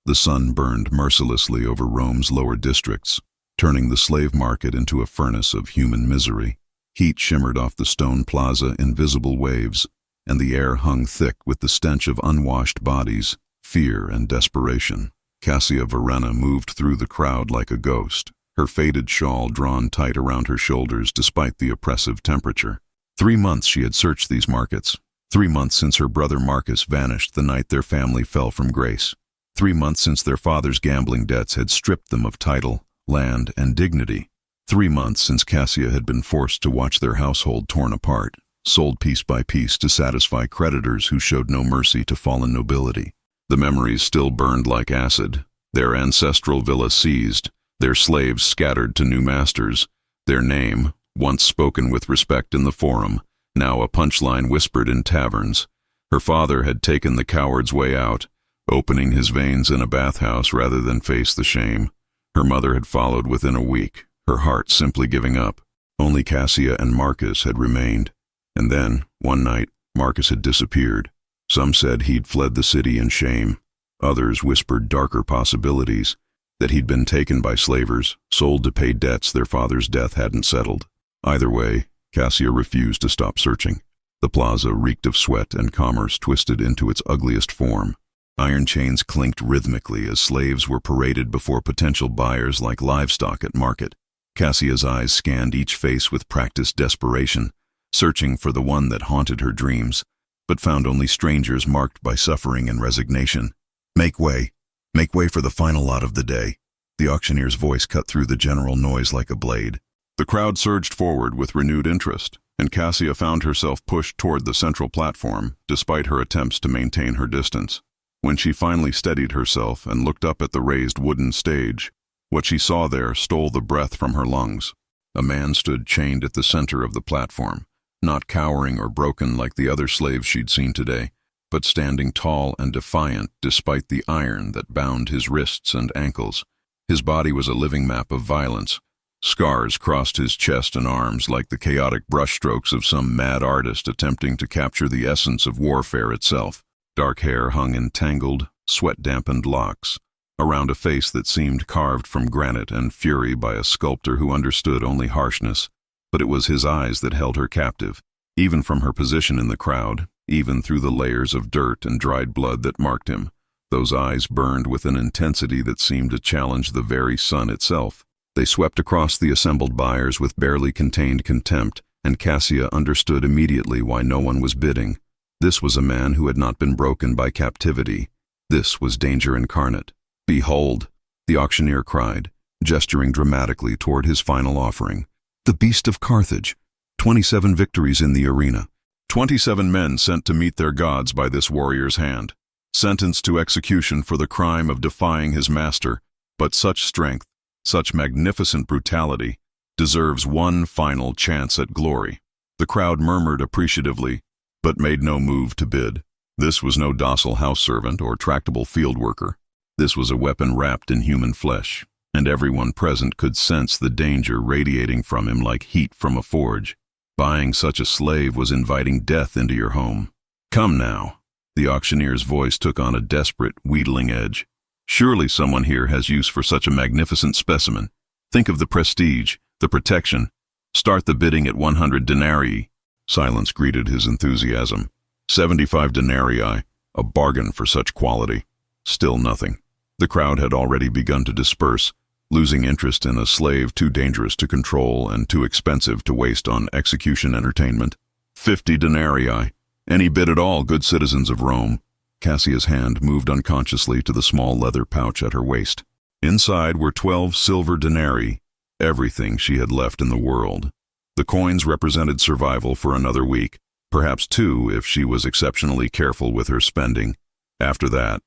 The sun burned mercilessly over Rome's lower districts, turning the slave market into a furnace of human misery. Heat shimmered off the stone plaza in visible waves, and the air hung thick with the stench of unwashed bodies, fear and desperation. Cassia Verena moved through the crowd like a ghost, her faded shawl drawn tight around her shoulders despite the oppressive temperature. 3 months she had searched these markets. 3 months since her brother Marcus vanished the night their family fell from grace. 3 months since their father's gambling debts had stripped them of title, land, and dignity. 3 months since Cassia had been forced to watch their household torn apart, sold piece by piece to satisfy creditors who showed no mercy to fallen nobility. The memories still burned like acid, their ancestral villa seized, their slaves scattered to new masters, their name, once spoken with respect in the forum, now a punchline whispered in taverns. Her father had taken the coward's way out, opening his veins in a bathhouse rather than face the shame. Her mother had followed within a week, her heart simply giving up. Only Cassia and Marcus had remained. And then, one night, Marcus had disappeared. Some said he'd fled the city in shame. Others whispered darker possibilities, that he'd been taken by slavers, sold to pay debts their father's death hadn't settled. Either way, Cassia refused to stop searching. The plaza reeked of sweat and commerce twisted into its ugliest form. Iron chains clinked rhythmically as slaves were paraded before potential buyers like livestock at market. Cassia's eyes scanned each face with practiced desperation, searching for the one that haunted her dreams, but found only strangers marked by suffering and resignation. Make way for the final lot of the day." The auctioneer's voice cut through the general noise like a blade. The crowd surged forward with renewed interest, and Cassia found herself pushed toward the central platform, despite her attempts to maintain her distance. When she finally steadied herself and looked up at the raised wooden stage, what she saw there stole the breath from her lungs. A man stood chained at the center of the platform, not cowering or broken like the other slaves she'd seen today, but standing tall and defiant despite the iron that bound his wrists and ankles. His body was a living map of violence. Scars crossed his chest and arms like the chaotic brushstrokes of some mad artist attempting to capture the essence of warfare itself. Dark hair hung in tangled, sweat-dampened locks, around a face that seemed carved from granite and fury by a sculptor who understood only harshness. But it was his eyes that held her captive, even from her position in the crowd, even through the layers of dirt and dried blood that marked him. Those eyes burned with an intensity that seemed to challenge the very sun itself. They swept across the assembled buyers with barely contained contempt, and Cassia understood immediately why no one was bidding. This was a man who had not been broken by captivity. This was danger incarnate. "Behold," the auctioneer cried, gesturing dramatically toward his final offering. "The beast of Carthage. 27 victories in the arena. 27 men sent to meet their gods by this warrior's hand. Sentenced to execution for the crime of defying his master, but such strength, such magnificent brutality, deserves one final chance at glory." The crowd murmured appreciatively, but made no move to bid. This was no docile house servant or tractable field worker. This was a weapon wrapped in human flesh, and everyone present could sense the danger radiating from him like heat from a forge. Buying such a slave was inviting death into your home. "Come now." The auctioneer's voice took on a desperate, wheedling edge. "Surely someone here has use for such a magnificent specimen. Think of the prestige, the protection. Start the bidding at 100 denarii. Silence greeted his enthusiasm. 75 denarii, a bargain for such quality. Still nothing. The crowd had already begun to disperse, losing interest in a slave too dangerous to control and too expensive to waste on execution entertainment. 50 denarii. Any bid at all, good citizens of Rome." Cassia's hand moved unconsciously to the small leather pouch at her waist. Inside were 12 silver denarii, everything she had left in the world. The coins represented survival for another week, perhaps 2 if she was exceptionally careful with her spending. After that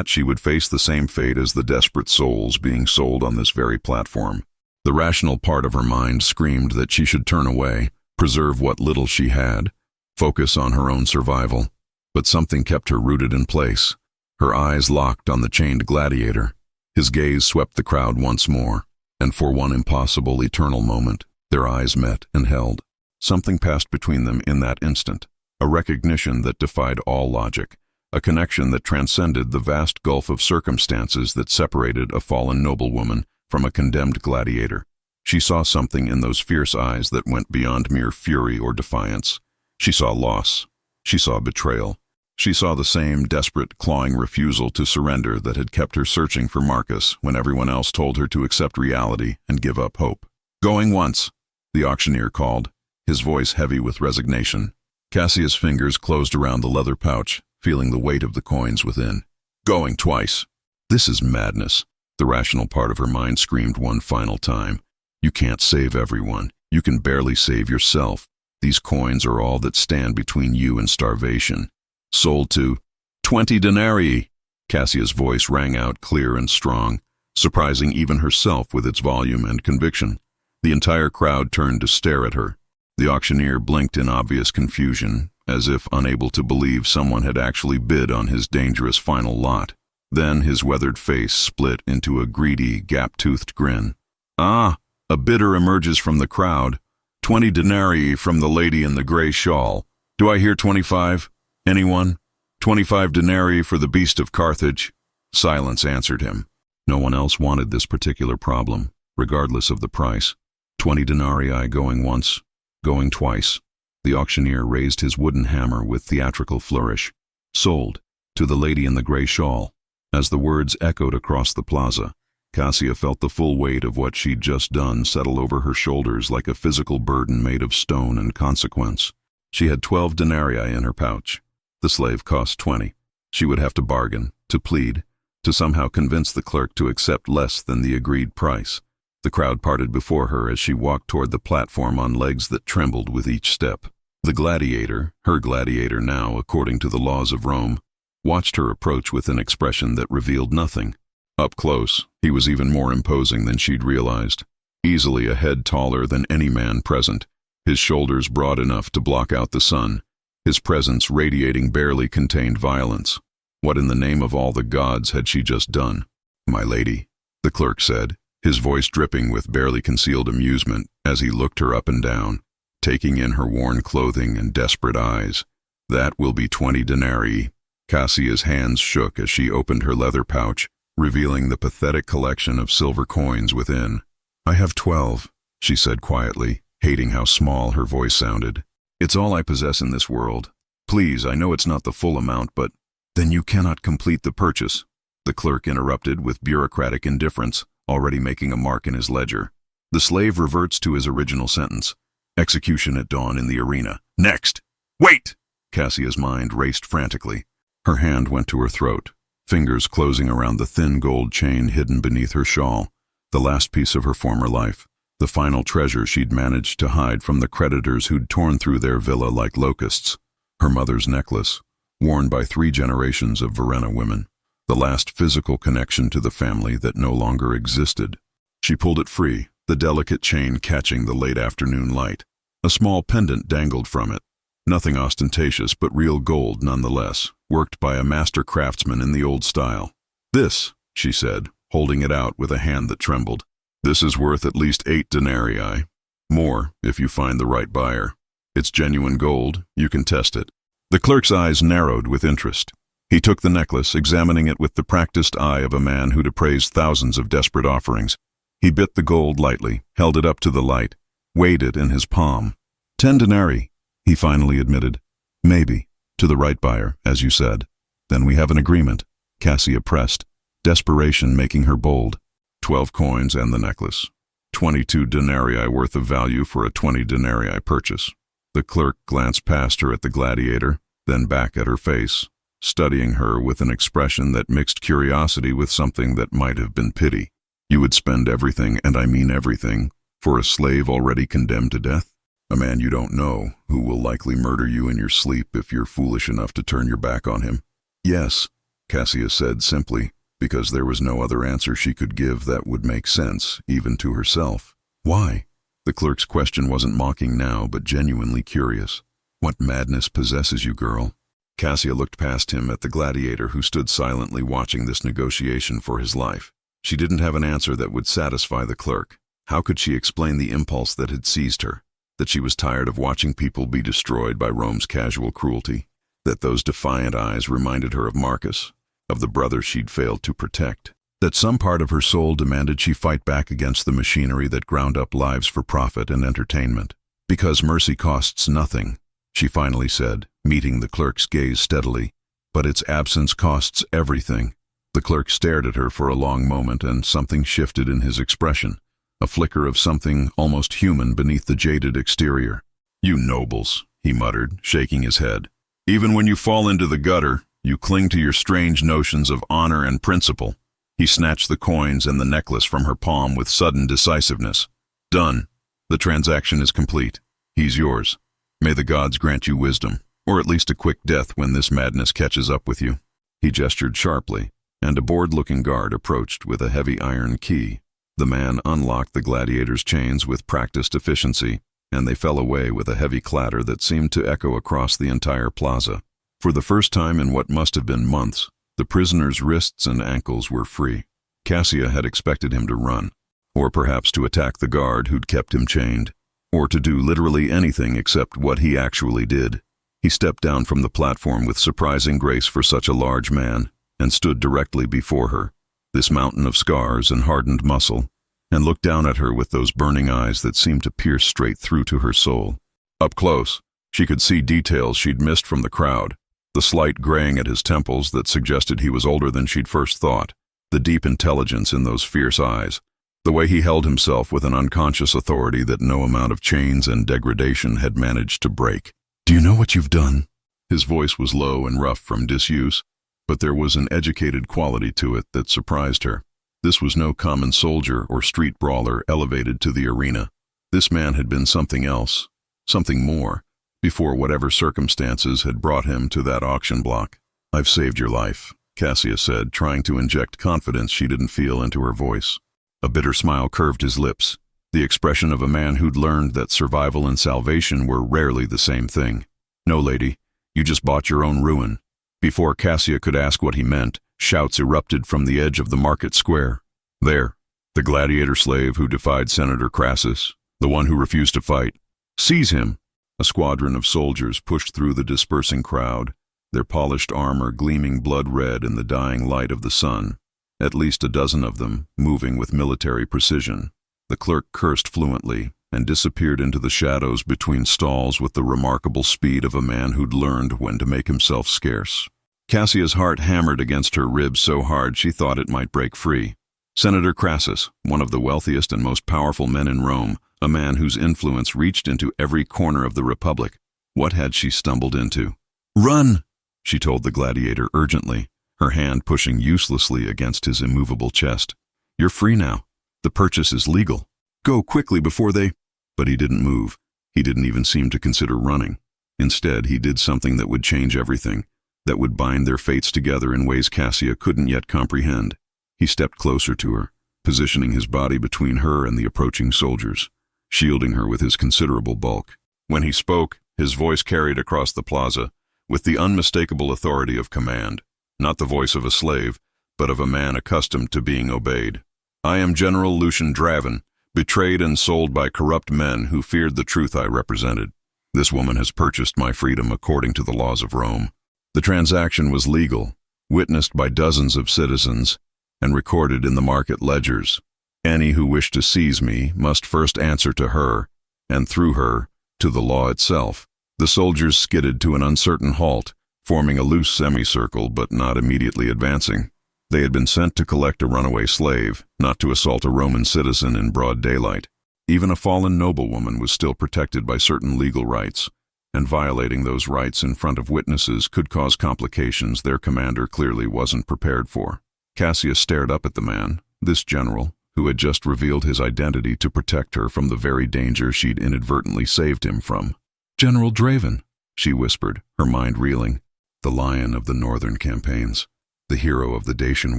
she would face the same fate as the desperate souls being sold on this very platform. The rational part of her mind screamed that she should turn away, preserve what little she had, focus on her own survival. But something kept her rooted in place. Her eyes locked on the chained gladiator. His gaze swept the crowd once more, and for one impossible eternal moment, their eyes met and held. Something passed between them in that instant, a recognition that defied all logic, a connection that transcended the vast gulf of circumstances that separated a fallen noblewoman from a condemned gladiator. She saw something in those fierce eyes that went beyond mere fury or defiance. She saw loss. She saw betrayal. She saw the same desperate, clawing refusal to surrender that had kept her searching for Marcus when everyone else told her to accept reality and give up hope. "Going once," the auctioneer called, his voice heavy with resignation. Cassia's fingers closed around the leather pouch, feeling the weight of the coins within. "Going twice." This is madness, the rational part of her mind screamed one final time. You can't save everyone. You can barely save yourself. These coins are all that stand between you and starvation. Sold to 20 denarii. Cassia's voice rang out clear and strong, surprising even herself with its volume and conviction. The entire crowd turned to stare at her. The auctioneer blinked in obvious confusion, as if unable to believe someone had actually bid on his dangerous final lot. Then his weathered face split into a greedy, gap-toothed grin. "Ah!" A bidder emerges from the crowd. 20 denarii from the lady in the gray shawl. "Do I hear 25? Anyone? 25 denarii for the beast of Carthage." Silence answered him. No one else wanted this particular problem, regardless of the price. 20 denarii going once, going twice. The auctioneer raised his wooden hammer with theatrical flourish. "Sold, to the lady in the gray shawl." As the words echoed across the plaza, Cassia felt the full weight of what she'd just done settle over her shoulders like a physical burden made of stone and consequence. She had 12 denarii in her pouch. The slave cost 20. She would have to bargain, to plead, to somehow convince the clerk to accept less than the agreed price. The crowd parted before her as she walked toward the platform on legs that trembled with each step. The gladiator, her gladiator now according to the laws of Rome, watched her approach with an expression that revealed nothing. Up close, he was even more imposing than she'd realized. Easily a head taller than any man present, his shoulders broad enough to block out the sun, his presence radiating barely contained violence. What in the name of all the gods had she just done? "My lady," the clerk said, his voice dripping with barely concealed amusement as he looked her up and down, taking in her worn clothing and desperate eyes. "That will be 20 denarii." Cassia's hands shook as she opened her leather pouch, revealing the pathetic collection of silver coins within. "I have 12, she said quietly, hating how small her voice sounded. "It's all I possess in this world. Please, I know it's not the full amount, but—" "Then you cannot complete the purchase," the clerk interrupted with bureaucratic indifference, already making a mark in his ledger. The slave reverts to his original sentence. "Execution at dawn in the arena. Next!" "Wait!" Cassia's mind raced frantically. Her hand went to her throat, fingers closing around the thin gold chain hidden beneath her shawl, the last piece of her former life, the final treasure she'd managed to hide from the creditors who'd torn through their villa like locusts. Her mother's necklace, worn by 3 generations of Verena women, the last physical connection to the family that no longer existed. She pulled it free, the delicate chain catching the late afternoon light. A small pendant dangled from it. Nothing ostentatious, but real gold nonetheless, worked by a master craftsman in the old style. "This," she said, holding it out with a hand that trembled. "This is worth at least 8 denarii. More, if you find the right buyer. It's genuine gold, you can test it." The clerk's eyes narrowed with interest. He took the necklace, examining it with the practiced eye of a man who'd appraised thousands of desperate offerings. He bit the gold lightly, held it up to the light, weighed it in his palm. 10 denarii, he finally admitted. "Maybe, to the right buyer, as you said. Then we have an agreement," Cassia pressed, desperation making her bold. 12 coins and the necklace. 22 denarii worth of value for a 20 denarii purchase. The clerk glanced past her at the gladiator, then back at her face, studying her with an expression that mixed curiosity with something that might have been pity. "You would spend everything, and I mean everything, for a slave already condemned to death? A man you don't know, who will likely murder you in your sleep if you're foolish enough to turn your back on him?" "Yes," Cassia said simply, because there was no other answer she could give that would make sense, even to herself. "Why?" The clerk's question wasn't mocking now, but genuinely curious. "What madness possesses you, girl?" Cassia looked past him at the gladiator who stood silently watching this negotiation for his life. She didn't have an answer that would satisfy the clerk. How could she explain the impulse that had seized her? That she was tired of watching people be destroyed by Rome's casual cruelty? that those defiant eyes reminded her of Marcus, of the brother she'd failed to protect, that some part of her soul demanded she fight back against the machinery that ground up lives for profit and entertainment. Because mercy costs nothing, she finally said, meeting the clerk's gaze steadily, but its absence costs everything. The clerk stared at her for a long moment, and something shifted in his expression, a flicker of something almost human beneath the jaded exterior. "You nobles," he muttered, shaking his head. "Even when you fall into the gutter, you cling to your strange notions of honor and principle." He snatched the coins and the necklace from her palm with sudden decisiveness. "Done. The transaction is complete. He's yours. May the gods grant you wisdom, or at least a quick death when this madness catches up with you." He gestured sharply, and a bored-looking guard approached with a heavy iron key. The man unlocked the gladiator's chains with practiced efficiency, and they fell away with a heavy clatter that seemed to echo across the entire plaza. For the first time in what must have been months, the prisoner's wrists and ankles were free. Cassia had expected him to run, or perhaps to attack the guard who'd kept him chained, or to do literally anything except what he actually did. He stepped down from the platform with surprising grace for such a large man, and stood directly before her, this mountain of scars and hardened muscle, and looked down at her with those burning eyes that seemed to pierce straight through to her soul. Up close, she could see details she'd missed from the crowd, the slight graying at his temples that suggested he was older than she'd first thought, the deep intelligence in those fierce eyes, the way he held himself with an unconscious authority that no amount of chains and degradation had managed to break. "Do you know what you've done?" His voice was low and rough from disuse, but there was an educated quality to it that surprised her. This was no common soldier or street brawler elevated to the arena. This man had been something else, something more, before whatever circumstances had brought him to that auction block. "I've saved your life," Cassia said, trying to inject confidence she didn't feel into her voice. A bitter smile curved his lips, the expression of a man who'd learned that survival and salvation were rarely the same thing. "No, lady, you just bought your own ruin." Before Cassia could ask what he meant, shouts erupted from the edge of the market square. "There, the gladiator slave who defied Senator Crassus, the one who refused to fight. Seize him!" A squadron of soldiers pushed through the dispersing crowd, their polished armor gleaming blood-red in the dying light of the sun, at least a dozen of them, moving with military precision. The clerk cursed fluently and disappeared into the shadows between stalls with the remarkable speed of a man who'd learned when to make himself scarce. Cassia's heart hammered against her ribs so hard she thought it might break free. Senator Crassus, one of the wealthiest and most powerful men in Rome, a man whose influence reached into every corner of the Republic. What had she stumbled into? "Run!" she told the gladiator urgently, her hand pushing uselessly against his immovable chest. "You're free now. The purchase is legal. Go quickly before they—" But he didn't move. He didn't even seem to consider running. Instead, he did something that would change everything, that would bind their fates together in ways Cassia couldn't yet comprehend. He stepped closer to her, positioning his body between her and the approaching soldiers, shielding her with his considerable bulk. When he spoke, his voice carried across the plaza, with the unmistakable authority of command, not the voice of a slave, but of a man accustomed to being obeyed. "I am General Lucian Draven, betrayed and sold by corrupt men who feared the truth I represented. This woman has purchased my freedom according to the laws of Rome. The transaction was legal, witnessed by dozens of citizens, and recorded in the market ledgers. Any who wish to seize me must first answer to her, and through her, to the law itself." The soldiers skidded to an uncertain halt, forming a loose semicircle but not immediately advancing. They had been sent to collect a runaway slave, not to assault a Roman citizen in broad daylight. Even a fallen noblewoman was still protected by certain legal rights, and violating those rights in front of witnesses could cause complications their commander clearly wasn't prepared for. Cassia stared up at the man, this general, who had just revealed his identity to protect her from the very danger she'd inadvertently saved him from. "General Draven," she whispered, her mind reeling. "The lion of the northern campaigns, the hero of the Dacian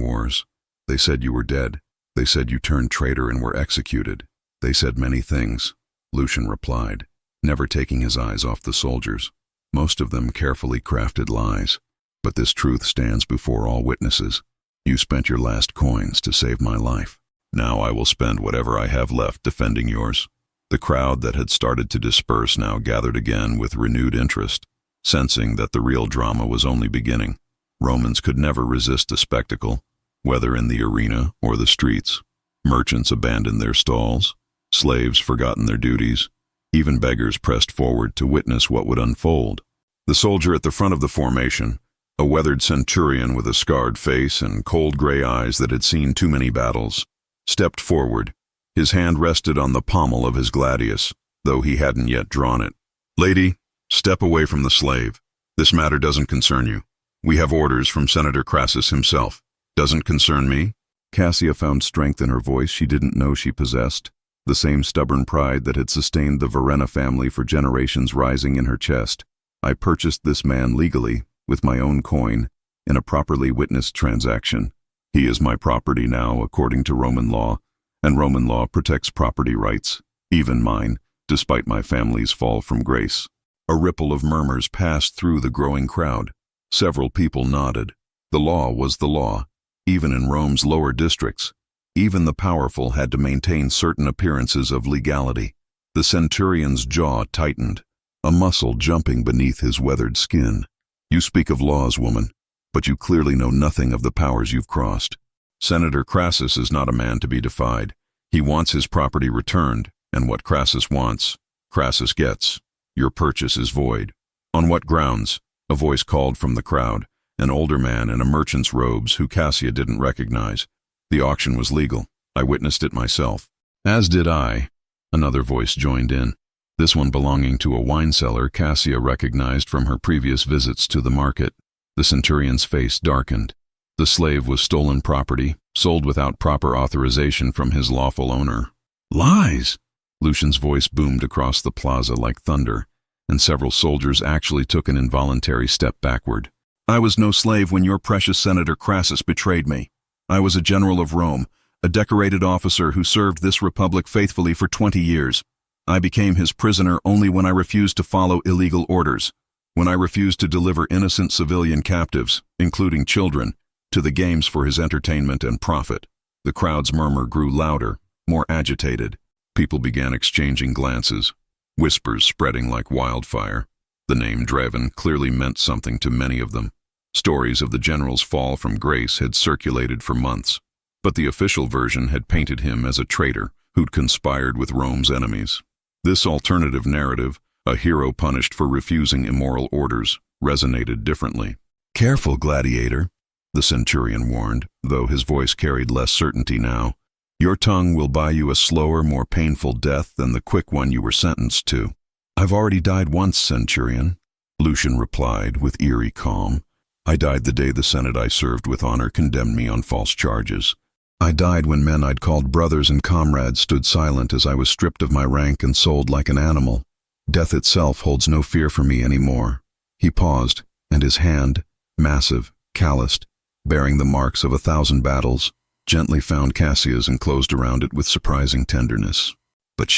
wars. They said you were dead. They said you turned traitor and were executed. They said many things," Lucian replied, never taking his eyes off the soldiers, most of them carefully crafted lies. "But this truth stands before all witnesses. You spent your last coins to save my life. Now I will spend whatever I have left defending yours." The crowd that had started to disperse now gathered again with renewed interest. sensing that the real drama was only beginning. Romans could never resist a spectacle, whether in the arena or the streets. Merchants abandoned their stalls, slaves forgotten their duties, even beggars pressed forward to witness what would unfold. The soldier at the front of the formation, a weathered centurion with a scarred face and cold gray eyes that had seen too many battles, stepped forward. His hand rested on the pommel of his gladius, though he hadn't yet drawn it. "Lady, step away from the slave. This matter doesn't concern you. We have orders from Senator Crassus himself. Doesn't concern me." Cassia found strength in her voice she didn't know she possessed, the same stubborn pride that had sustained the Verena family for generations rising in her chest. "I purchased this man legally, with my own coin, in a properly witnessed transaction. He is my property now, according to Roman law, and Roman law protects property rights, even mine, despite my family's fall from grace." A ripple of murmurs passed through the growing crowd. Several people nodded. The law was the law, even in Rome's lower districts. Even the powerful had to maintain certain appearances of legality. The centurion's jaw tightened, a muscle jumping beneath his weathered skin. "You speak of laws, woman, but you clearly know nothing of the powers you've crossed. Senator Crassus is not a man to be defied. He wants his property returned, and what Crassus wants, Crassus gets. Your purchase is void." "On what grounds?" a voice called from the crowd, an older man in a merchant's robes who Cassia didn't recognize. "The auction was legal. I witnessed it myself." "As did I," another voice joined in. This one belonging to a wine cellar Cassia recognized from her previous visits to the market. The centurion's face darkened. The slave was stolen property, sold without proper authorization from his lawful owner. "Lies!" Lucian's voice boomed across the plaza like thunder, and several soldiers actually took an involuntary step backward. "I was no slave when your precious Senator Crassus betrayed me. I was a general of Rome, a decorated officer who served this republic faithfully for 20 years. I became his prisoner only when I refused to follow illegal orders, when I refused to deliver innocent civilian captives, including children, to the games for his entertainment and profit." The crowd's murmur grew louder, more agitated. People began exchanging glances, whispers spreading like wildfire. The name Draven clearly meant something to many of them. Stories of the general's fall from grace had circulated for months, but the official version had painted him as a traitor who'd conspired with Rome's enemies. This alternative narrative, a hero punished for refusing immoral orders, resonated differently. "Careful, Gladiator," the centurion warned, though his voice carried less certainty now. "Your tongue will buy you a slower, more painful death than the quick one you were sentenced to." "I've already died once, centurion," Lucian replied with eerie calm. "I died the day the Senate I served with honor condemned me on false charges. I died when men I'd called brothers and comrades stood silent as I was stripped of my rank and sold like an animal. Death itself holds no fear for me anymore." He paused, and his hand, massive, calloused, bearing the marks of 1,000 battles, gently found Cassia's and closed around it with surprising tenderness. "But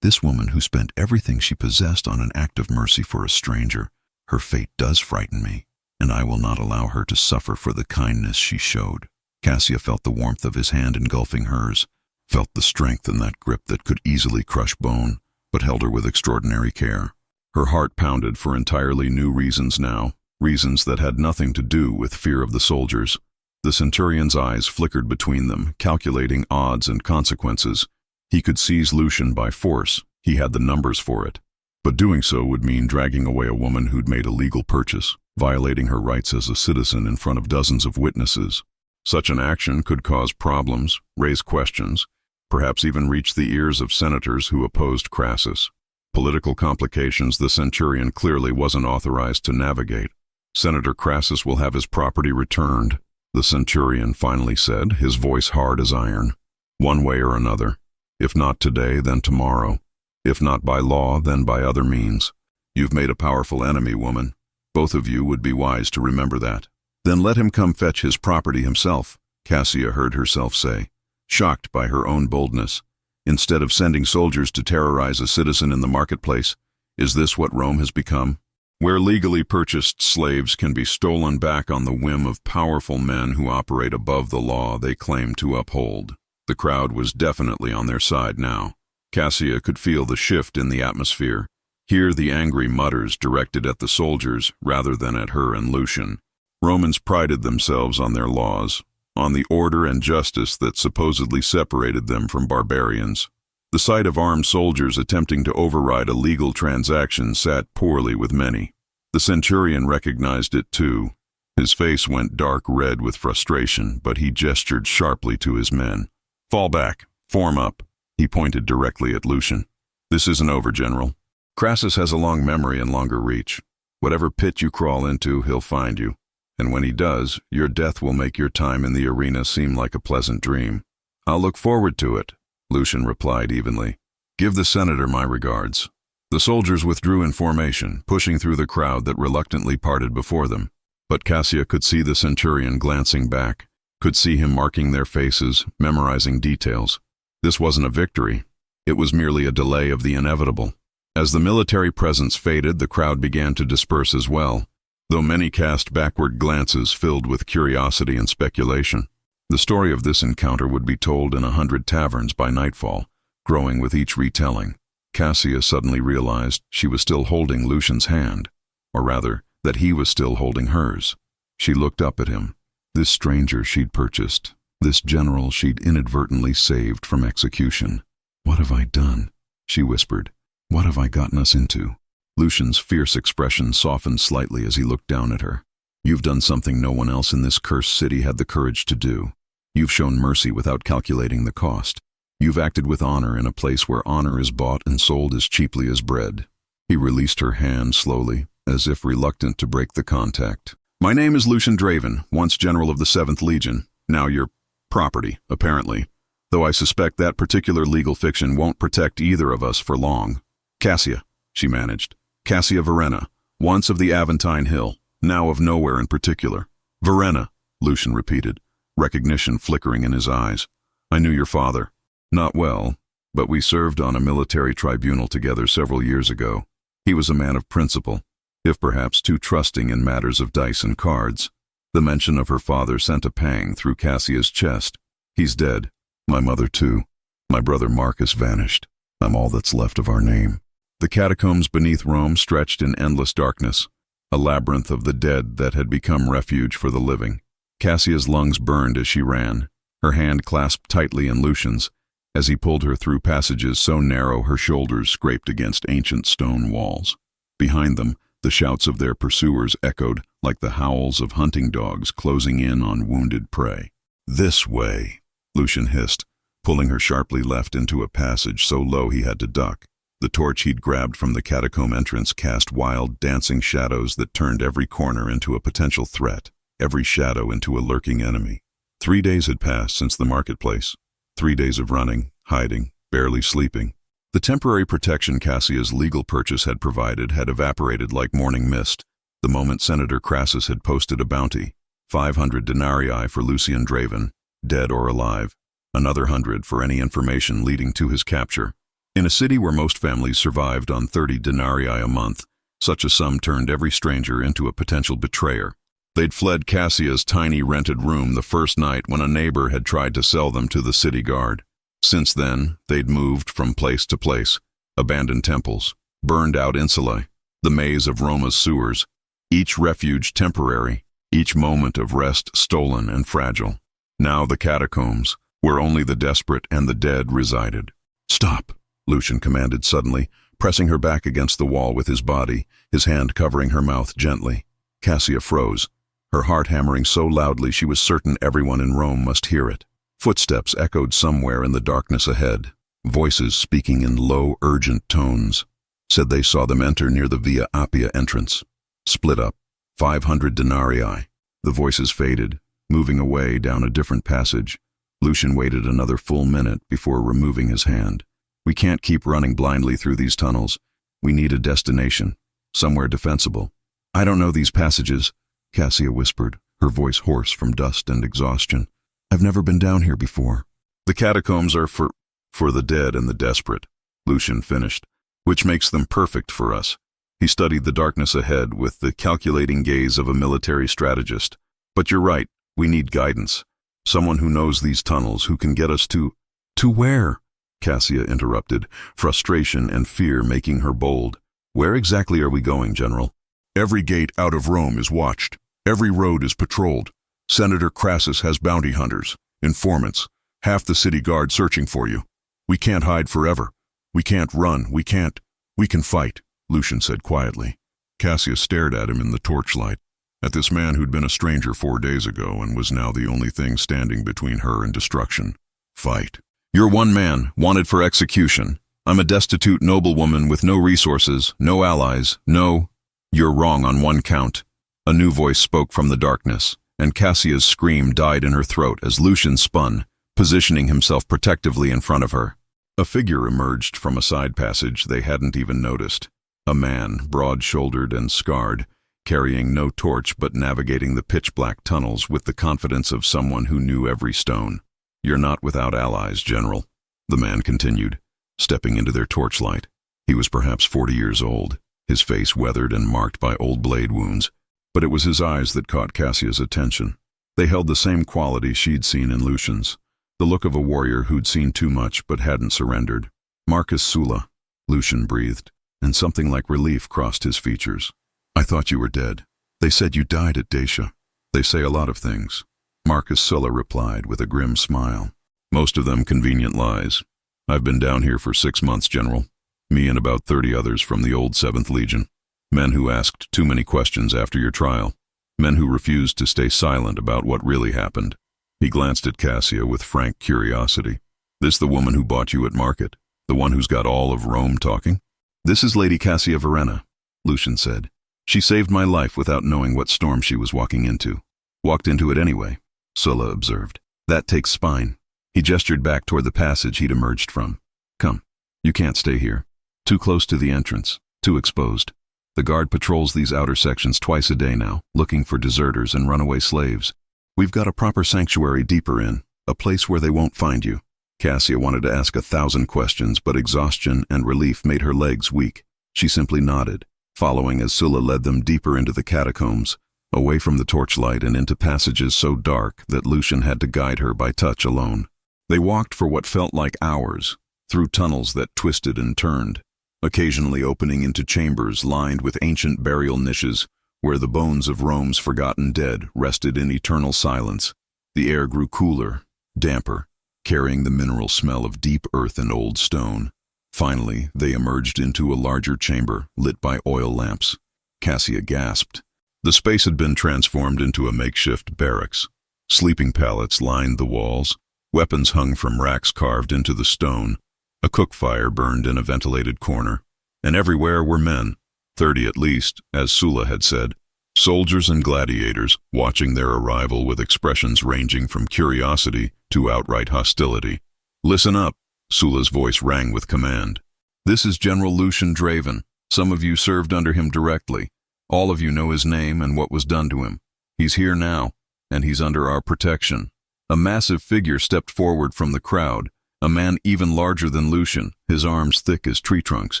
this woman who spent everything she possessed on an act of mercy for a stranger, her fate does frighten me, and I will not allow her to suffer for the kindness she showed." Cassia felt the warmth of his hand engulfing hers, felt the strength in that grip that could easily crush bone, but held her with extraordinary care. Her heart pounded for entirely new reasons now, reasons that had nothing to do with fear of the soldiers. The centurion's eyes flickered between them, calculating odds and consequences. He could seize Lucian by force, he had the numbers for it. But doing so would mean dragging away a woman who'd made a legal purchase, violating her rights as a citizen in front of dozens of witnesses. Such an action could cause problems, raise questions, perhaps even reach the ears of senators who opposed Crassus. Political complications the centurion clearly wasn't authorized to navigate. "Senator Crassus will have his property returned," the centurion finally said, his voice hard as iron. "One way or another. If not today, then tomorrow. If not by law, then by other means. You've made a powerful enemy, woman. Both of you would be wise to remember that." "Then let him come fetch his property himself," Cassia heard herself say, shocked by her own boldness. "Instead of sending soldiers to terrorize a citizen in the marketplace, is this what Rome has become? Where legally purchased slaves can be stolen back on the whim of powerful men who operate above the law they claim to uphold." The crowd was definitely on their side now. Cassia could feel the shift in the atmosphere. Here the angry mutters directed at the soldiers rather than at her and Lucian. Romans prided themselves on their laws, on the order and justice that supposedly separated them from barbarians. The sight of armed soldiers attempting to override a legal transaction sat poorly with many. The centurion recognized it too. His face went dark red with frustration, but he gestured sharply to his men. "Fall back. Form up." He pointed directly at Lucian. "This isn't over, General. Crassus has a long memory and longer reach. Whatever pit you crawl into, he'll find you. And when he does, your death will make your time in the arena seem like a pleasant dream." "I'll look forward to it," Lucian replied evenly. "Give the senator my regards." The soldiers withdrew in formation, pushing through the crowd that reluctantly parted before them. But Cassia could see the centurion glancing back, could see him marking their faces, memorizing details. This wasn't a victory. It was merely a delay of the inevitable. As the military presence faded, the crowd began to disperse as well, though many cast backward glances filled with curiosity and speculation. The story of this encounter would be told in 100 taverns by nightfall, growing with each retelling. Cassia suddenly realized she was still holding Lucian's hand, or rather, that he was still holding hers. She looked up at him. This stranger she'd purchased, this general she'd inadvertently saved from execution. "What have I done?" she whispered. "What have I gotten us into?" Lucian's fierce expression softened slightly as he looked down at her. "You've done something no one else in this cursed city had the courage to do. You've shown mercy without calculating the cost. You've acted with honor in a place where honor is bought and sold as cheaply as bread." He released her hand slowly, as if reluctant to break the contact. "My name is Lucian Draven, once general of the 7th Legion, now your property, apparently, though I suspect that particular legal fiction won't protect either of us for long. Cassia," she managed. "Cassia Verena, once of the Aventine Hill, now of nowhere in particular." "Verena," Lucian repeated, recognition flickering in his eyes. "I knew your father. Not well, but we served on a military tribunal together several years ago. He was a man of principle, if perhaps too trusting in matters of dice and cards." The mention of her father sent a pang through Cassia's chest. "He's dead. My mother too. My brother Marcus vanished. I'm all that's left of our name." The catacombs beneath Rome stretched in endless darkness, a labyrinth of the dead that had become refuge for the living. Cassia's lungs burned as she ran, her hand clasped tightly in Lucian's, as he pulled her through passages so narrow her shoulders scraped against ancient stone walls. Behind them, the shouts of their pursuers echoed like the howls of hunting dogs closing in on wounded prey. "This way," Lucian hissed, pulling her sharply left into a passage so low he had to duck. The torch he'd grabbed from the catacomb entrance cast wild, dancing shadows that turned every corner into a potential threat, every shadow into a lurking enemy. 3 days had passed since the marketplace. 3 days of running, hiding, barely sleeping. The temporary protection Cassia's legal purchase had provided had evaporated like morning mist the moment Senator Crassus had posted a bounty, 500 denarii for Lucian Draven, dead or alive, another 100 for any information leading to his capture. In a city where most families survived on 30 denarii a month, such a sum turned every stranger into a potential betrayer. They'd fled Cassia's tiny rented room the first night when a neighbor had tried to sell them to the city guard. Since then, they'd moved from place to place, abandoned temples, burned out insulae, the maze of Roma's sewers, each refuge temporary, each moment of rest stolen and fragile. Now the catacombs, where only the desperate and the dead resided. "Stop," Lucian commanded suddenly, pressing her back against the wall with his body, his hand covering her mouth gently. Cassia froze, her heart hammering so loudly she was certain everyone in Rome must hear it. Footsteps echoed somewhere in the darkness ahead. Voices speaking in low, urgent tones said they saw them enter near the Via Appia entrance. Split up, 500 denarii. The voices faded, moving away down a different passage. Lucian waited another full minute before removing his hand. "We can't keep running blindly through these tunnels. We need a destination, somewhere defensible." "I don't know these passages," Cassia whispered, her voice hoarse from dust and exhaustion. "I've never been down here before." "The catacombs are for the dead and the desperate," Lucian finished, "which makes them perfect for us." He studied the darkness ahead with the calculating gaze of a military strategist. "But you're right, we need guidance. Someone who knows these tunnels, who can get us to..." "To where?" Cassia interrupted, frustration and fear making her bold. Where exactly are we going, General? Every gate out of Rome is watched. Every road is patrolled. Senator Crassus has bounty hunters, informants, half the city guard searching for you. We can't hide forever. We can't run. We can fight, Lucian said quietly. Cassius stared at him in the torchlight, at this man who'd been a stranger 4 days ago and was now the only thing standing between her and destruction. Fight. You're one man, wanted for execution. I'm a destitute noblewoman with no resources, no allies, no... You're wrong on one count. A new voice spoke from the darkness, and Cassia's scream died in her throat as Lucian spun, positioning himself protectively in front of her. A figure emerged from a side passage they hadn't even noticed. A man, broad-shouldered and scarred, carrying no torch but navigating the pitch-black tunnels with the confidence of someone who knew every stone. You're not without allies, General, the man continued, stepping into their torchlight. He was perhaps 40 years old, his face weathered and marked by old blade wounds, but it was his eyes that caught Cassia's attention. They held the same quality she'd seen in Lucian's, the look of a warrior who'd seen too much but hadn't surrendered. Marcus Sulla, Lucian breathed, and something like relief crossed his features. I thought you were dead. They said you died at Dacia. They say a lot of things. Marcus Sulla replied with a grim smile. Most of them convenient lies. I've been down here for 6 months, General. Me and about 30 others from the old 7th Legion. Men who asked too many questions after your trial. Men who refused to stay silent about what really happened. He glanced at Cassia with frank curiosity. This the woman who bought you at market? The one who's got all of Rome talking? This is Lady Cassia Verena, Lucian said. She saved my life without knowing what storm she was walking into. Walked into it anyway, Sulla observed. That takes spine. He gestured back toward the passage he'd emerged from. Come, you can't stay here. Too close to the entrance, too exposed. The guard patrols these outer sections twice a day now, looking for deserters and runaway slaves. We've got a proper sanctuary deeper in, a place where they won't find you. Cassia wanted to ask 1,000 questions, but exhaustion and relief made her legs weak. She simply nodded, following as Sulla led them deeper into the catacombs, away from the torchlight and into passages so dark that Lucian had to guide her by touch alone. They walked for what felt like hours, through tunnels that twisted and turned, occasionally opening into chambers lined with ancient burial niches where the bones of Rome's forgotten dead rested in eternal silence. The air grew cooler, damper, carrying the mineral smell of deep earth and old stone. Finally, they emerged into a larger chamber lit by oil lamps. Cassia gasped. The space had been transformed into a makeshift barracks. Sleeping pallets lined the walls. Weapons hung from racks carved into the stone. A cook fire burned in a ventilated corner. And everywhere were men, 30 at least, as Sulla had said. Soldiers and gladiators, watching their arrival with expressions ranging from curiosity to outright hostility. Listen up, Sulla's voice rang with command. This is General Lucian Draven. Some of you served under him directly. All of you know his name and what was done to him. He's here now, and he's under our protection. A massive figure stepped forward from the crowd, a man even larger than Lucian, his arms thick as tree trunks,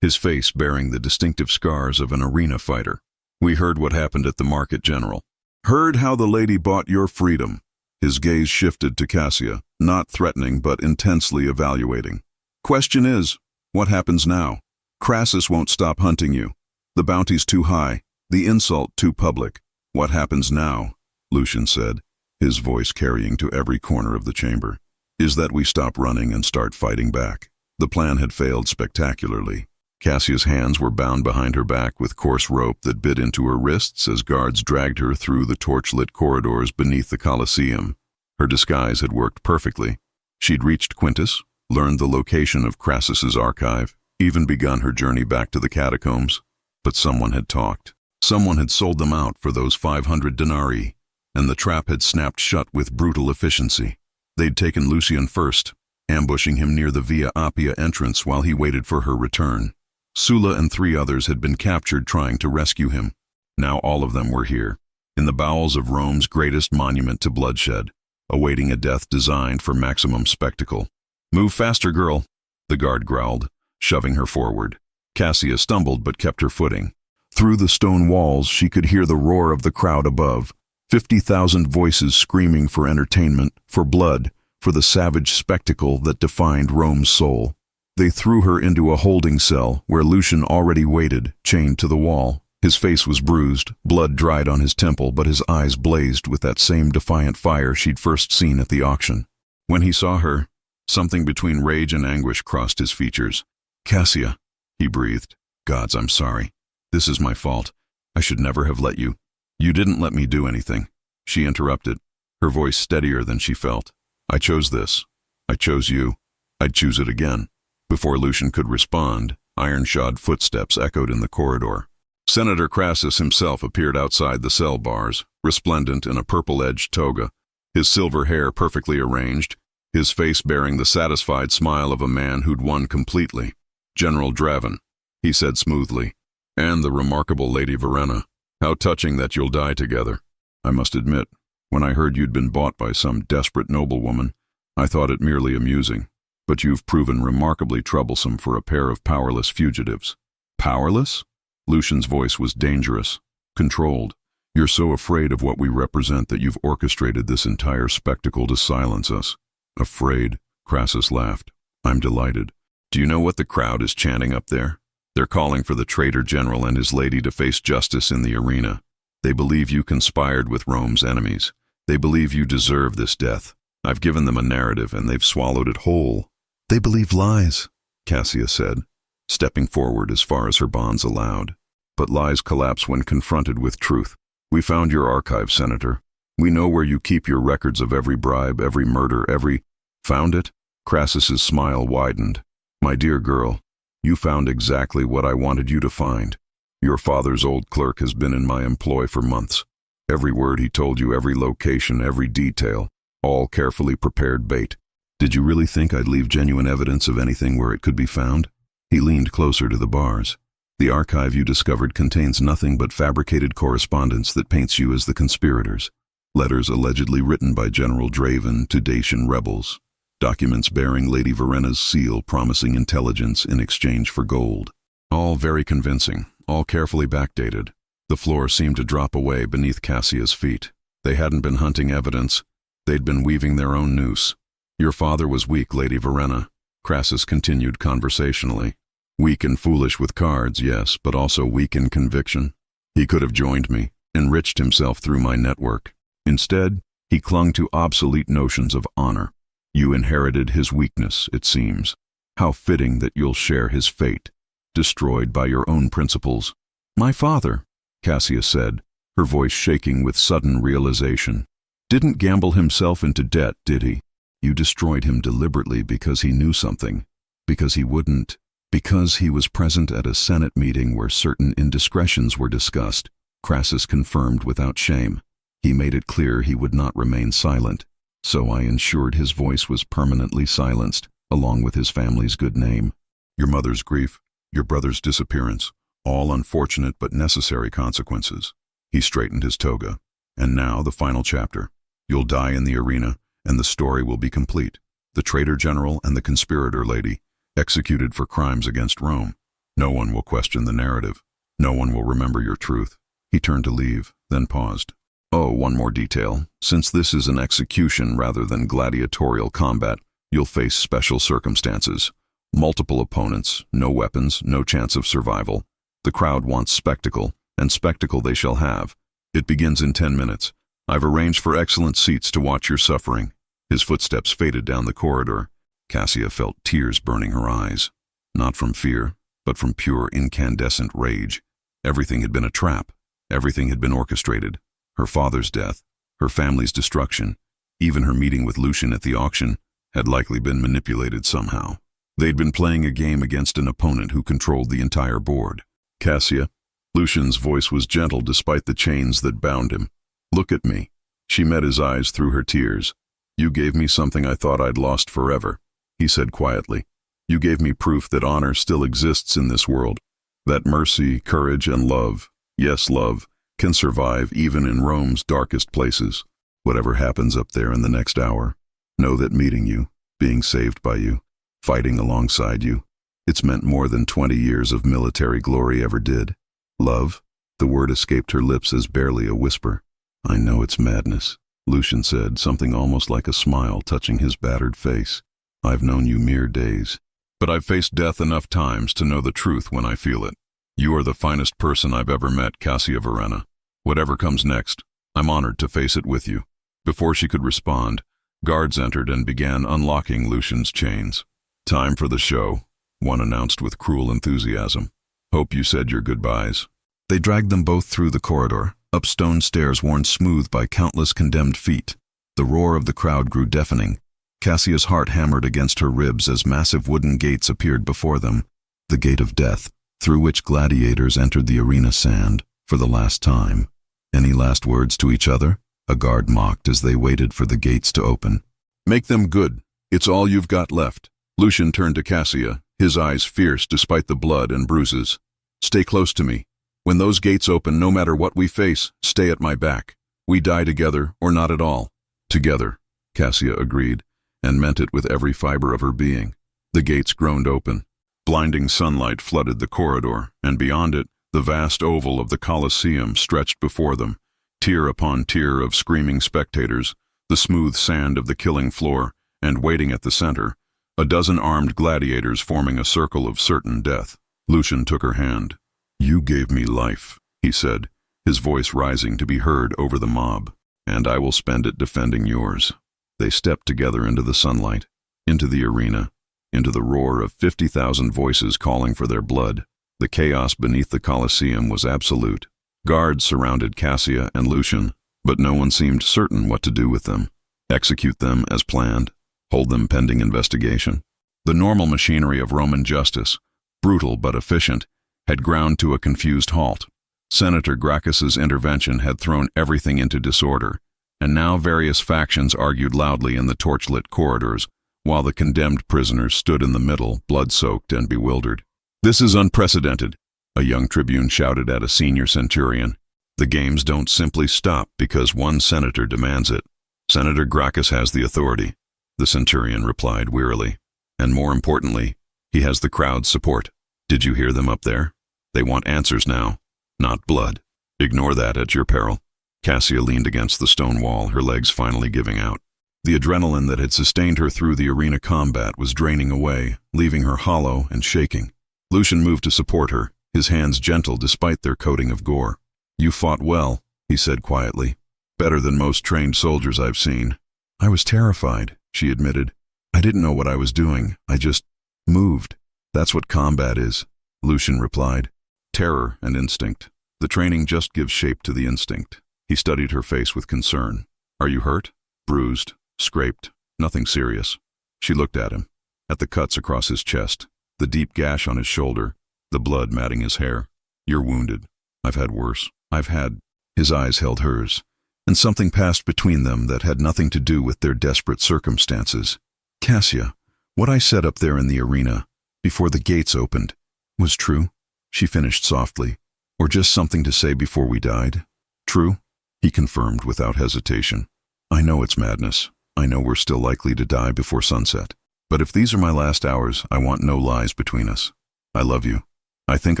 his face bearing the distinctive scars of an arena fighter. We heard what happened at the market, General. Heard how the lady bought your freedom. His gaze shifted to Cassia, not threatening but intensely evaluating. Question is, what happens now? Crassus won't stop hunting you. The bounty's too high, the insult too public. What happens now? Lucian said, his voice carrying to every corner of the chamber. Is that we stop running and start fighting back. The plan had failed spectacularly. Cassia's hands were bound behind her back with coarse rope that bit into her wrists as guards dragged her through the torch-lit corridors beneath the Colosseum. Her disguise had worked perfectly. She'd reached Quintus, learned the location of Crassus's archive, even begun her journey back to the catacombs. But someone had talked. Someone had sold them out for those 500 denarii, and the trap had snapped shut with brutal efficiency. They'd taken Lucian first, ambushing him near the Via Appia entrance while he waited for her return. Sulla and 3 others had been captured trying to rescue him. Now all of them were here, in the bowels of Rome's greatest monument to bloodshed, awaiting a death designed for maximum spectacle. Move faster, girl, the guard growled, shoving her forward. Cassia stumbled but kept her footing. Through the stone walls, she could hear the roar of the crowd above. 50,000 voices screaming for entertainment, for blood, for the savage spectacle that defined Rome's soul. They threw her into a holding cell where Lucian already waited, chained to the wall. His face was bruised, blood dried on his temple, but his eyes blazed with that same defiant fire she'd first seen at the auction. When he saw her, something between rage and anguish crossed his features. "Cassia," he breathed. "Gods, I'm sorry. This is my fault. I should never have let you." "You didn't let me do anything," she interrupted, her voice steadier than she felt. "I chose this. I chose you. I'd choose it again." Before Lucian could respond, iron-shod footsteps echoed in the corridor. Senator Crassus himself appeared outside the cell bars, resplendent in a purple-edged toga, his silver hair perfectly arranged, his face bearing the satisfied smile of a man who'd won completely. "General Draven," he said smoothly, "and the remarkable Lady Verena. How touching that you'll die together. I must admit, when I heard you'd been bought by some desperate noblewoman, I thought it merely amusing. But you've proven remarkably troublesome for a pair of powerless fugitives." "Powerless?" Lucian's voice was dangerous, controlled. "You're so afraid of what we represent that you've orchestrated this entire spectacle to silence us." "Afraid?" Crassus laughed. "I'm delighted. Do you know what the crowd is chanting up there? They're calling for the traitor general and his lady to face justice in the arena. They believe you conspired with Rome's enemies. They believe you deserve this death. I've given them a narrative, and they've swallowed it whole." "They believe lies," Cassia said, stepping forward as far as her bonds allowed. "But lies collapse when confronted with truth. We found your archive, Senator. We know where you keep your records of every bribe, every murder, every—" "Found it?" Crassus's smile widened. "My dear girl, you found exactly what I wanted you to find. Your father's old clerk has been in my employ for months. Every word he told you, every location, every detail, all carefully prepared bait. Did you really think I'd leave genuine evidence of anything where it could be found?" He leaned closer to the bars. "The archive you discovered contains nothing but fabricated correspondence that paints you as the conspirators. Letters allegedly written by General Draven to Dacian rebels. Documents bearing Lady Verena's seal promising intelligence in exchange for gold. All very convincing, all carefully backdated." The floor seemed to drop away beneath Cassia's feet. They hadn't been hunting evidence. They'd been weaving their own noose. "Your father was weak, Lady Verena," Crassus continued conversationally. "Weak and foolish with cards, yes, but also weak in conviction. He could have joined me, enriched himself through my network. Instead, he clung to obsolete notions of honor. You inherited his weakness, it seems. How fitting that you'll share his fate, destroyed by your own principles." "My father," Cassia said, her voice shaking with sudden realization, "didn't gamble himself into debt, did he? You destroyed him deliberately because he knew something, because he wouldn't, because he was present at a Senate meeting where certain indiscretions were discussed," Crassus confirmed without shame. "He made it clear he would not remain silent, so I ensured his voice was permanently silenced, along with his family's good name. Your mother's grief, your brother's disappearance, all unfortunate but necessary consequences." He straightened his toga. "And now the final chapter. You'll die in the arena, and the story will be complete. The traitor general and the conspirator lady, executed for crimes against Rome. No one will question the narrative. No one will remember your truth." He turned to leave, then paused. "Oh, one more detail. Since this is an execution rather than gladiatorial combat, you'll face special circumstances. Multiple opponents, no weapons, no chance of survival. The crowd wants spectacle, and spectacle they shall have. It begins in 10 minutes. I've arranged for excellent seats to watch your suffering." His footsteps faded down the corridor. Cassia felt tears burning her eyes. Not from fear, but from pure incandescent rage. Everything had been a trap. Everything had been orchestrated. Her father's death, her family's destruction, even her meeting with Lucian at the auction, had likely been manipulated somehow. They'd been playing a game against an opponent who controlled the entire board. "Cassia," Lucian's voice was gentle despite the chains that bound him. "Look at me." She met his eyes through her tears. "You gave me something I thought I'd lost forever," he said quietly. "You gave me proof that honor still exists in this world, that mercy, courage, and love, yes, love, can survive even in Rome's darkest places. Whatever happens up there in the next hour, know that meeting you, being saved by you, fighting alongside you, it's meant more than 20 years of military glory ever did. Love?" The word escaped her lips as barely a whisper. "I know it's madness," Lucian said, something almost like a smile touching his battered face. "I've known you mere days, but I've faced death enough times to know the truth when I feel it. You are the finest person I've ever met, Cassia Verena. Whatever comes next, I'm honored to face it with you." Before she could respond, guards entered and began unlocking Lucian's chains. "Time for the show," one announced with cruel enthusiasm. "Hope you said your goodbyes." They dragged them both through the corridor, up stone stairs worn smooth by countless condemned feet. The roar of the crowd grew deafening. Cassia's heart hammered against her ribs as massive wooden gates appeared before them. The gate of death, through which gladiators entered the arena sand for the last time. "Any last words to each other?" a guard mocked as they waited for the gates to open. "Make them good. It's all you've got left." Lucian turned to Cassia, his eyes fierce despite the blood and bruises. "Stay close to me. When those gates open, no matter what we face, stay at my back. We die together or not at all." "Together," Cassia agreed, and meant it with every fiber of her being. The gates groaned open. Blinding sunlight flooded the corridor, and beyond it, the vast oval of the Colosseum stretched before them, tier upon tier of screaming spectators, the smooth sand of the killing floor, and waiting at the center, a dozen armed gladiators forming a circle of certain death. Lucian took her hand. "You gave me life," he said, his voice rising to be heard over the mob, "and I will spend it defending yours." They stepped together into the sunlight, into the arena, into the roar of 50,000 voices calling for their blood. The chaos beneath the Colosseum was absolute. Guards surrounded Cassia and Lucian, but no one seemed certain what to do with them. Execute them as planned, hold them pending investigation. The normal machinery of Roman justice, brutal but efficient, had ground to a confused halt. Senator Gracchus's intervention had thrown everything into disorder, and now various factions argued loudly in the torchlit corridors, while the condemned prisoners stood in the middle, blood-soaked and bewildered. "This is unprecedented," a young tribune shouted at a senior centurion. "The games don't simply stop because one senator demands it. Senator Gracchus has the authority," the centurion replied wearily. "And more importantly, he has the crowd's support. Did you hear them up there? They want answers now, not blood. Ignore that at your peril." Cassia leaned against the stone wall, her legs finally giving out. The adrenaline that had sustained her through the arena combat was draining away, leaving her hollow and shaking. Lucian moved to support her, his hands gentle despite their coating of gore. "You fought well," he said quietly. "Better than most trained soldiers I've seen." "I was terrified," she admitted. "I didn't know what I was doing. I just moved." "That's what combat is," Lucian replied. "Terror and instinct. The training just gives shape to the instinct." He studied her face with concern. "Are you hurt?" "Bruised, scraped, nothing serious." She looked at him, at the cuts across his chest, the deep gash on his shoulder, the blood matting his hair. "You're wounded. I've had worse. I've had—" His eyes held hers, and something passed between them that had nothing to do with their desperate circumstances. "Cassia, what I said up there in the arena, before the gates opened, was true," she finished softly. "Or just something to say before we died?" "True," he confirmed without hesitation. "I know it's madness. I know we're still likely to die before sunset. But if these are my last hours, I want no lies between us. I love you. I think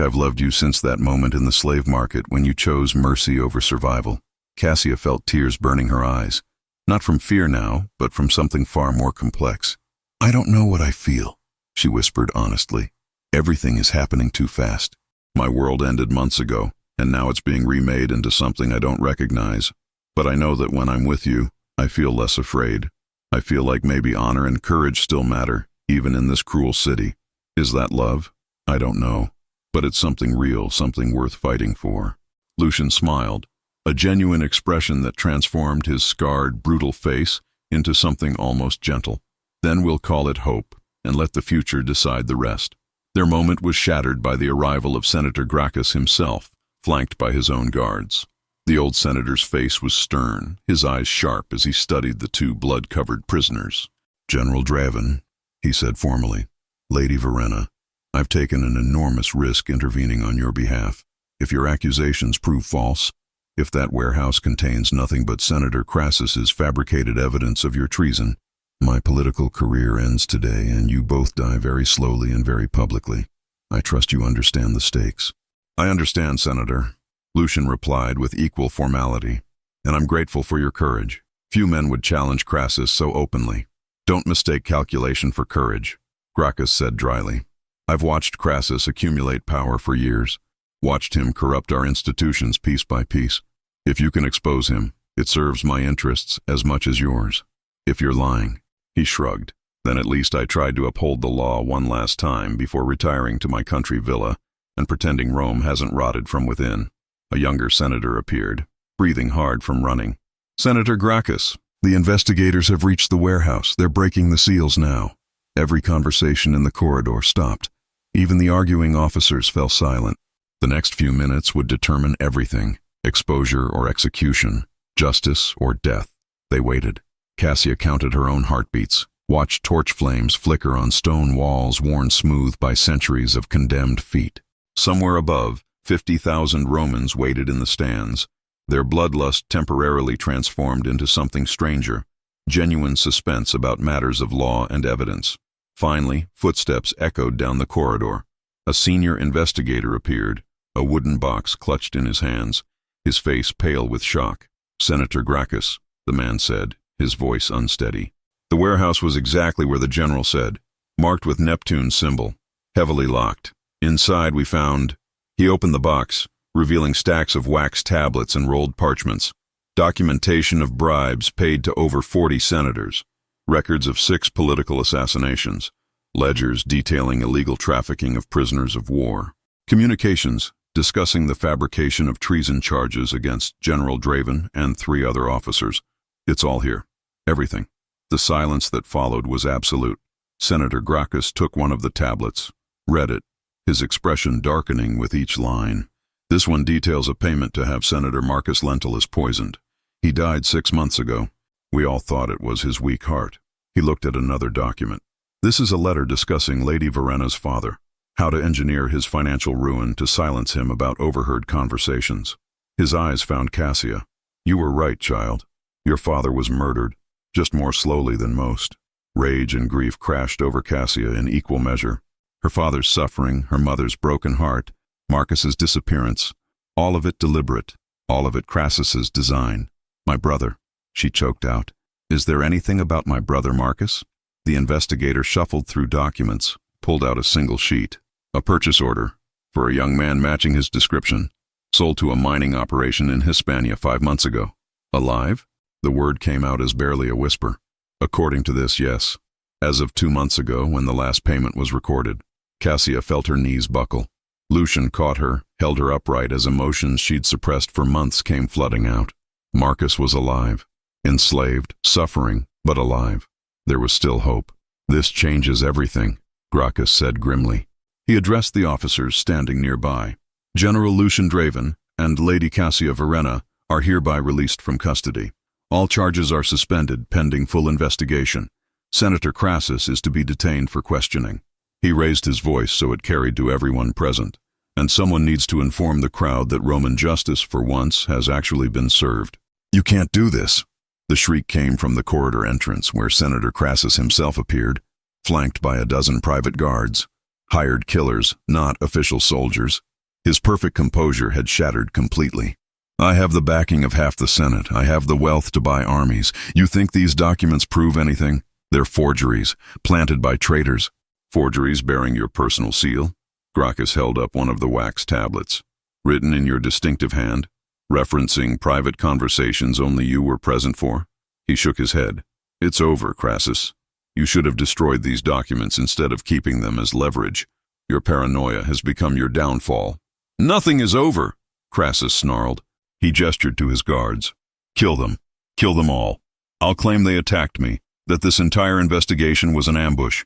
I've loved you since that moment in the slave market when you chose mercy over survival." Cassia felt tears burning her eyes, not from fear now, but from something far more complex. "I don't know what I feel," she whispered honestly. "Everything is happening too fast. My world ended months ago, and now it's being remade into something I don't recognize. But I know that when I'm with you, I feel less afraid. I feel like maybe honor and courage still matter, even in this cruel city. Is that love? I don't know. But it's something real, something worth fighting for." Lucian smiled, a genuine expression that transformed his scarred, brutal face into something almost gentle. "Then we'll call it hope, and let the future decide the rest." Their moment was shattered by the arrival of Senator Gracchus himself, flanked by his own guards. The old senator's face was stern, his eyes sharp as he studied the two blood-covered prisoners. "General Draven," he said formally, "Lady Verena, I've taken an enormous risk intervening on your behalf. If your accusations prove false, if that warehouse contains nothing but Senator Crassus's fabricated evidence of your treason, my political career ends today and you both die very slowly and very publicly. I trust you understand the stakes." "I understand, Senator," Lucian replied with equal formality, "and I'm grateful for your courage. Few men would challenge Crassus so openly. Don't mistake calculation for courage. Gracchus said dryly. I've watched Crassus accumulate power for years, watched him corrupt our institutions piece by piece. If you can expose him, it serves my interests as much as yours. If you're lying, he shrugged. Then at least I tried to uphold the law one last time before retiring to my country villa and pretending Rome hasn't rotted from within. A younger senator appeared, breathing hard from running. Senator Gracchus, the investigators have reached the warehouse. They're breaking the seals now. Every conversation in the corridor stopped. Even the arguing officers fell silent. The next few minutes would determine everything: exposure or execution, justice or death. They waited. Cassia counted her own heartbeats, watched torch flames flicker on stone walls worn smooth by centuries of condemned feet. Somewhere above, 50,000 Romans waited in the stands, their bloodlust temporarily transformed into something stranger, genuine suspense about matters of law and evidence. Finally, footsteps echoed down the corridor. A senior investigator appeared, a wooden box clutched in his hands, his face pale with shock. Senator Gracchus, the man said, his voice unsteady. The warehouse was exactly where the general said, marked with Neptune's symbol, heavily locked. Inside we found... He opened the box, revealing stacks of wax tablets and rolled parchments, documentation of bribes paid to over 40 senators, records of 6 political assassinations, ledgers detailing illegal trafficking of prisoners of war, communications discussing the fabrication of treason charges against General Draven and 3 other officers. It's all here. Everything. The silence that followed was absolute. Senator Gracchus took one of the tablets, read it, his expression darkening with each line. This one details a payment to have Senator Marcus Lentulus poisoned. He died 6 months ago. We all thought it was his weak heart. He looked at another document. This is a letter discussing Lady Verena's father, how to engineer his financial ruin to silence him about overheard conversations. His eyes found Cassia. You were right, child. Your father was murdered, just more slowly than most. Rage and grief crashed over Cassia in equal measure. Her father's suffering, her mother's broken heart, Marcus's disappearance, all of it deliberate, all of it Crassus's design. My brother, she choked out. Is there anything about my brother Marcus? The investigator shuffled through documents, pulled out a single sheet. A purchase order, for a young man matching his description, sold to a mining operation in Hispania 5 months ago. Alive? The word came out as barely a whisper. According to this, yes. As of 2 months ago, when the last payment was recorded. Cassia felt her knees buckle. Lucian caught her, held her upright as emotions she'd suppressed for months came flooding out. Marcus was alive. Enslaved, suffering, but alive. There was still hope. This changes everything, Gracchus said grimly. He addressed the officers standing nearby. General Lucian Draven and Lady Cassia Verena are hereby released from custody. All charges are suspended pending full investigation. Senator Crassus is to be detained for questioning. He raised his voice so it carried to everyone present. And someone needs to inform the crowd that Roman justice, for once, has actually been served. You can't do this. The shriek came from the corridor entrance where Senator Crassus himself appeared, flanked by a dozen private guards. Hired killers, not official soldiers. His perfect composure had shattered completely. I have the backing of half the Senate. I have the wealth to buy armies. You think these documents prove anything? They're forgeries, planted by traitors. Forgeries bearing your personal seal? Gracchus held up one of the wax tablets. Written in your distinctive hand, referencing private conversations only you were present for? He shook his head. It's over, Crassus. You should have destroyed these documents instead of keeping them as leverage. Your paranoia has become your downfall. Nothing is over, Crassus snarled. He gestured to his guards. Kill them. Kill them all. I'll claim they attacked me, that this entire investigation was an ambush.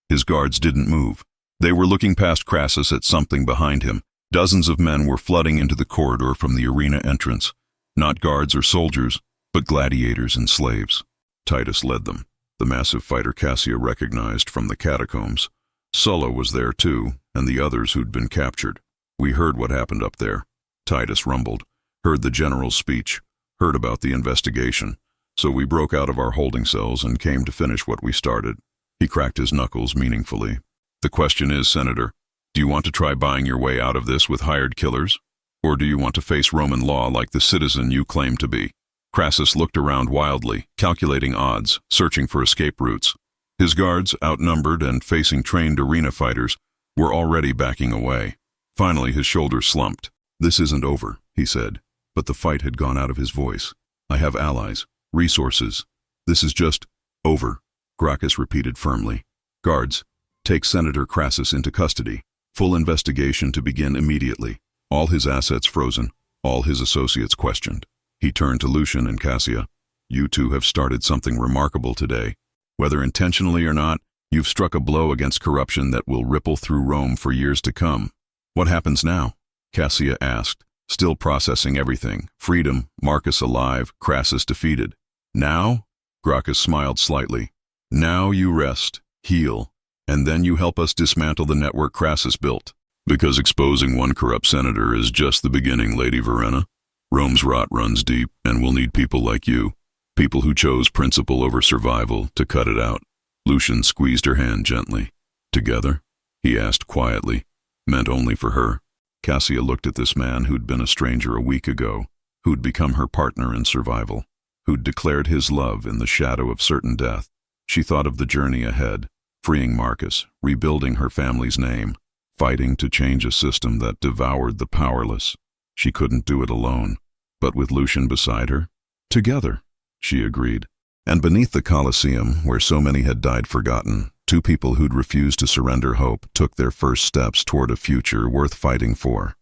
His guards didn't move. They were looking past Crassus at something behind him. Dozens of men were flooding into the corridor from the arena entrance. Not guards or soldiers, but gladiators and slaves. Titus led them, the massive fighter Cassia recognized from the catacombs. Sulla was there too, and the others who'd been captured. We heard what happened up there. Titus rumbled. Heard the general's speech. Heard about the investigation. So we broke out of our holding cells and came to finish what we started. He cracked his knuckles meaningfully. The question is, Senator, do you want to try buying your way out of this with hired killers? Or do you want to face Roman law like the citizen you claim to be? Crassus looked around wildly, calculating odds, searching for escape routes. His guards, outnumbered and facing trained arena fighters, were already backing away. Finally, his shoulders slumped. "This isn't over," he said, but the fight had gone out of his voice. "I have allies, resources. This is just over," Gracchus repeated firmly. "Guards, take Senator Crassus into custody. Full investigation to begin immediately. All his assets frozen, all his associates questioned." He turned to Lucian and Cassia. "You two have started something remarkable today. Whether intentionally or not, you've struck a blow against corruption that will ripple through Rome for years to come. What happens now?" Cassia asked, still processing everything. Freedom, Marcus alive, Crassus defeated. "Now?" Gracchus smiled slightly. "Now you rest, heal, and then you help us dismantle the network Crassus built. Because exposing one corrupt senator is just the beginning, Lady Verena. Rome's rot runs deep, and we'll need people like you. People who chose principle over survival to cut it out." Lucian squeezed her hand gently. "Together?" he asked quietly. Meant only for her. Cassia looked at this man who'd been a stranger a week ago, who'd become her partner in survival, who'd declared his love in the shadow of certain death. She thought of the journey ahead, freeing Marcus, rebuilding her family's name, fighting to change a system that devoured the powerless. She couldn't do it alone, but with Lucian beside her? "Together," she agreed. And beneath the Colosseum, where so many had died forgotten, two people who'd refused to surrender hope took their first steps toward a future worth fighting for.